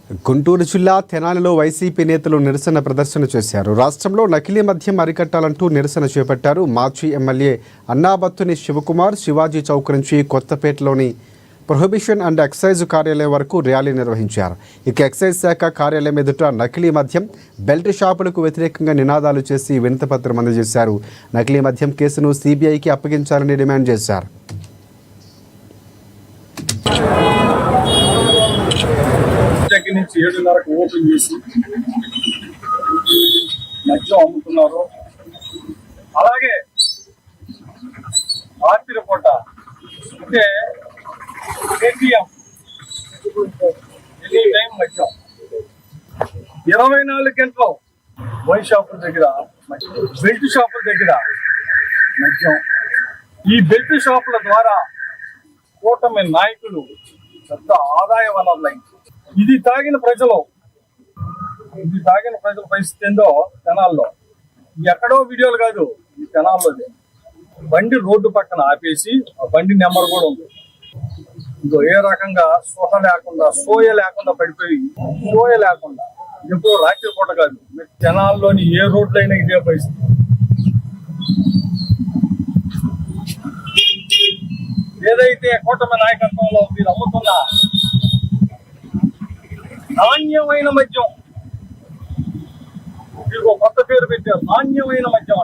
గుంటూరు జిల్లా తెనాలిలో వైసీపీ నేతలు నిరసన ప్రదర్శన చేశారు. రాష్ట్రంలో నకిలీ మద్యం అరికట్టాలంటూ నిరసన చేపట్టారు. మాజీ ఎమ్మెల్యే అన్నాబత్తుని శివకుమార్ శివాజీ చౌక్ నుంచి కొత్తపేటలోని ప్రొహిబిషన్ అండ్ ఎక్సైజ్ కార్యాలయం వరకు ర్యాలీ నిర్వహించారు. ఇక ఎక్సైజ్ శాఖ కార్యాలయం ఎదుట నకిలీ మద్యం బెల్ట్ షాపులకు వ్యతిరేకంగా నినాదాలు చేసి వినతిపత్రం అందజేశారు. నకిలీ మద్యం కేసును సిబిఐకి అప్పగించాలని డిమాండ్ చేశారు. నుంచి 7:30కు ఓపెన్ చేసి మద్యం అమ్ముతున్నారు. అలాగే రాత్రి పూట అంటే ఏటీఎం ఎనీ టైం మద్యం 24 గంటలు వైన్ షాపుల దగ్గర బెల్ట్ షాపుల దగ్గర మద్యం. ఈ బెల్ట్ షాపుల ద్వారా కూటమి నాయకులు పెద్ద ఆదాయ వనరులైంది. ఇది తాగిన ప్రజల పరిస్థితి ఏందో తెనాల్లో ఎక్కడో వీడియోలు కాదు, ఈ తెనాల్లోనే బండి రోడ్డు పక్కన ఆపేసి ఆ బండి నెంబర్ కూడా ఉంది. ఇంకో ఏ రకంగా సోయ లేకుండా పడిపోయి ఎప్పుడో రాత్రి పూట కాదు, తెనాల్లోని ఏ రోడ్లైనా ఇదే పరిస్థితి. ఏదైతే కూటమి నాయకత్వంలో మీరు అమ్ముతున్న నాణ్యమైన మద్యం, మీకు కొత్త పేరు పెట్టారు, నాణ్యమైన మద్యం అంట.